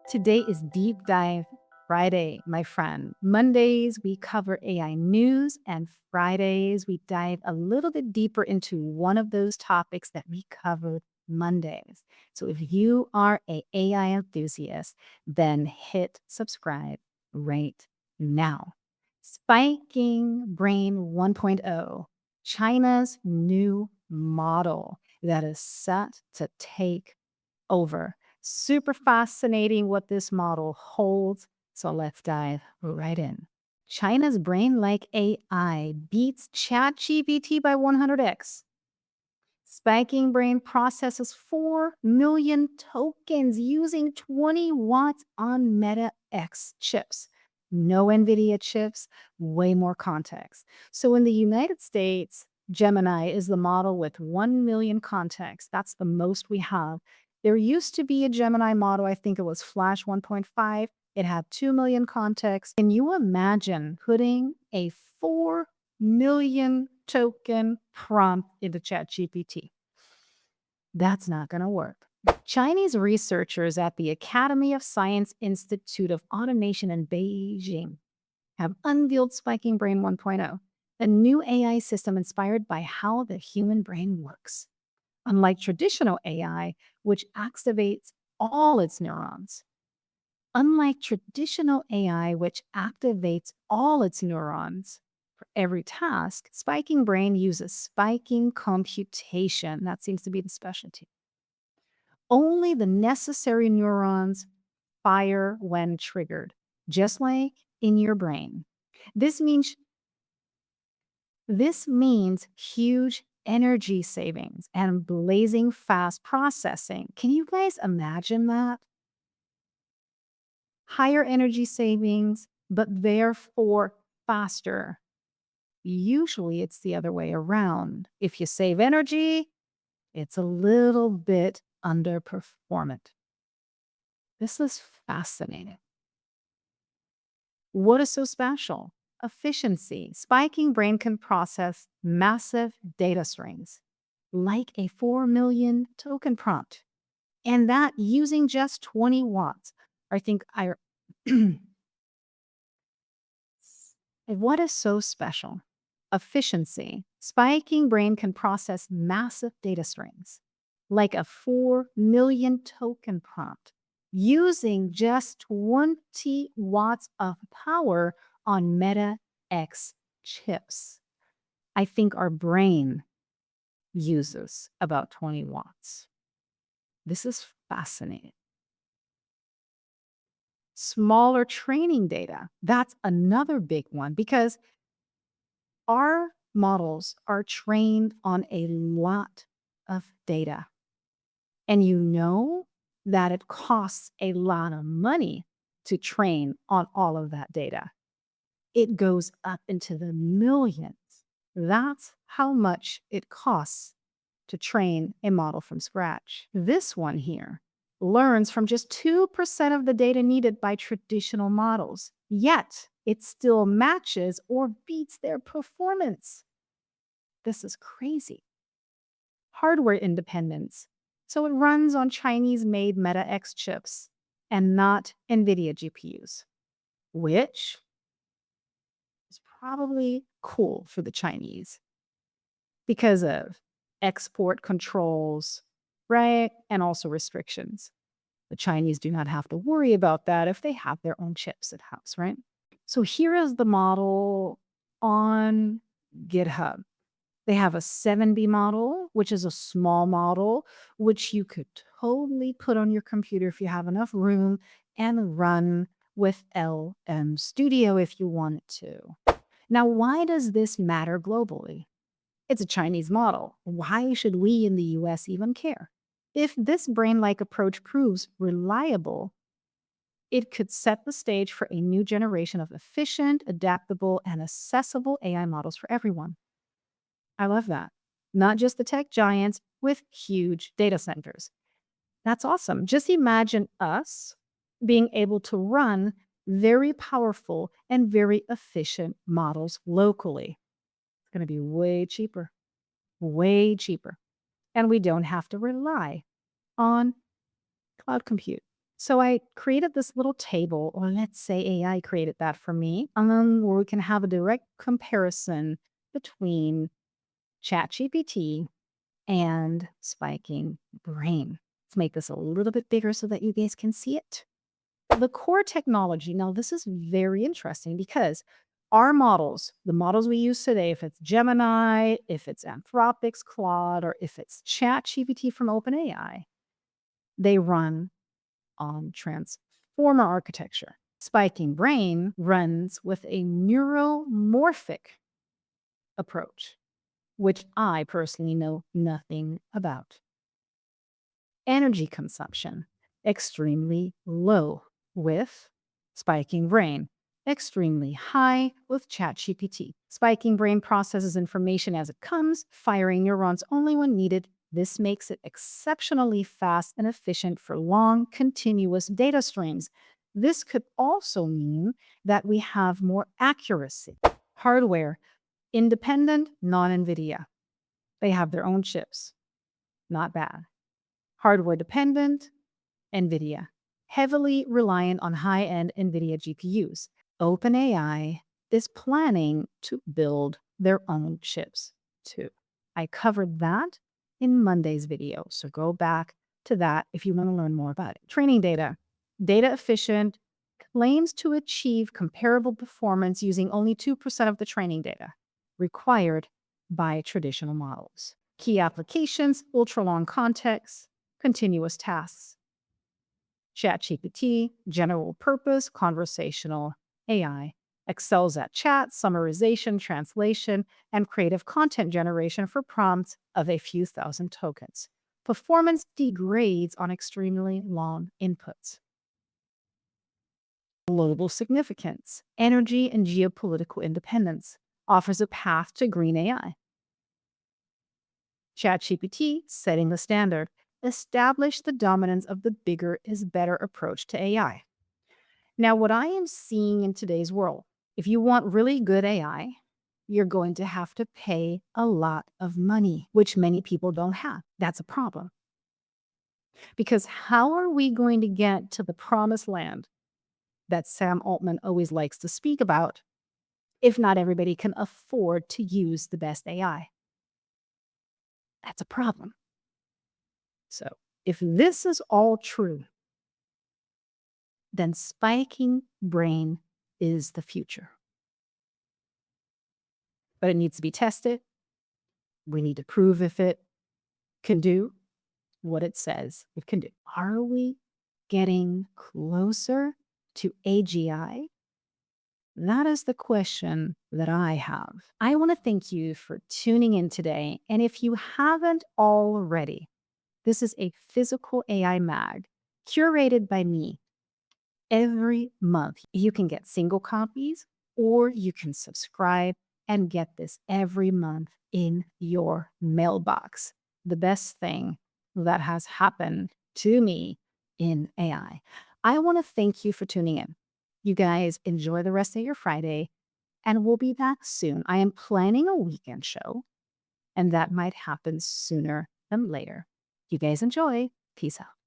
Today is Deep Dive Friday, my friend. Mondays, we cover AI news, and Fridays, we dive a little bit deeper into one of those topics that we covered Mondays. So if you are a AI enthusiast, then hit subscribe right now. Spiking Brain 1.0, China's new model that is set to take over. Super fascinating what this model holds. So let's dive right in. China's brain like AI beats ChatGPT by 100x. Spiking Brain processes 4 million tokens using 20 watts on Meta X chips. No NVIDIA chips, way more context. So in the United States, Gemini is the model with 1 million context. That's the most we have. There used to be a Gemini model, I think it was Flash 1.5. It had 2 million context. Can you imagine putting a 4 million token prompt into ChatGPT? That's not going to work. Chinese researchers at the Academy of Science Institute of Automation in Beijing have unveiled Spiking Brain 1.0, a new AI system inspired by how the human brain works. Unlike traditional AI, which activates all its neurons, for every task, Spiking Brain uses spiking computation. That seems to be the specialty. Only the necessary neurons fire when triggered, just like in your brain. This means huge energy savings and blazing fast processing. Can you guys imagine that? Higher energy savings, but therefore faster. Usually it's the other way around. If you save energy, it's a little bit underperformant. This is fascinating. What is so special? Efficiency. Spiking Brain can process massive data strings, like a 4 million token prompt, and that using just 20 watts. I think I. What is so special? Efficiency. Spiking Brain can process massive data strings, like a 4 million token prompt, using just 20 watts of power on Meta X chips. I think our brain uses about 20 watts. This is fascinating. Smaller training data. That's another big one because our models are trained on a lot of data. And you know that it costs a lot of money to train on all of that data. It goes up into the millions. That's how much it costs to train a model from scratch. This one here learns from just 2% of the data needed by traditional models, yet it still matches or beats their performance. This is crazy. Hardware independence. So it runs on Chinese-made Meta X chips and not NVIDIA GPUs, which is probably cool for the Chinese because of export controls, right? And also restrictions. The Chinese do not have to worry about that if they have their own chips at house, right? So here is the model on GitHub. They have a 7B model, which is a small model, which you could totally put on your computer if you have enough room and run with LM Studio if you wanted to. Now, why does this matter globally? It's a Chinese model. Why should we in the US even care? If this brain-like approach proves reliable, it could set the stage for a new generation of efficient, adaptable, and accessible AI models for everyone. I love that. Not just the tech giants with huge data centers. That's awesome. Just imagine us being able to run very powerful and very efficient models locally. It's going to be way cheaper, way cheaper. And we don't have to rely on cloud compute. So I created this little table, or let's say AI created that for me, where we can have a direct comparison between ChatGPT and Spiking Brain. Let's make this a little bit bigger so that you guys can see it. The core technology, now this is very interesting because our models, the models we use today, if it's Gemini, if it's Anthropic's Claude, or if it's ChatGPT from OpenAI, they run on transformer architecture. Spiking Brain runs with a neuromorphic approach, which I personally know nothing about. Energy consumption, extremely low with Spiking Brain, extremely high with ChatGPT. Spiking Brain processes information as it comes, firing neurons only when needed. This makes it exceptionally fast and efficient for long, continuous data streams. This could also mean that we have more accuracy. Hardware, independent, non-NVIDIA. They have their own chips. Not bad. Hardware dependent, NVIDIA. Heavily reliant on high-end NVIDIA GPUs. OpenAI is planning to build their own chips too. I covered that in Monday's video, so go back to that if you want to learn more about it. Training data. Data efficient, claims to achieve comparable performance using only 2% of the training data required by traditional models. Key applications, ultra-long context, continuous tasks. ChatGPT, general purpose, conversational AI, excels at chat, summarization, translation, and creative content generation for prompts of a few thousand tokens. Performance degrades on extremely long inputs. Global significance, energy and geopolitical independence, offers a path to green AI. ChatGPT, setting the standard, established the dominance of the bigger is better approach to AI. Now, what I am seeing in today's world, if you want really good AI, you're going to have to pay a lot of money, which many people don't have. That's a problem. Because how are we going to get to the promised land that Sam Altman always likes to speak about if not everybody can afford to use the best AI? That's a problem. So if this is all true, then Spiking Brain is the future. But it needs to be tested. We need to prove if it can do what it says it can do. Are we getting closer to AGI? That is the question that I have. I want to thank you for tuning in today. And if you haven't already, this is a physical AI mag curated by me every month. You can get single copies or you can subscribe and get this every month in your mailbox. The best thing that has happened to me in AI. I want to thank you for tuning in. You guys enjoy the rest of your Friday, and we'll be back soon. I am planning a weekend show, and that might happen sooner than later. You guys enjoy. Peace out.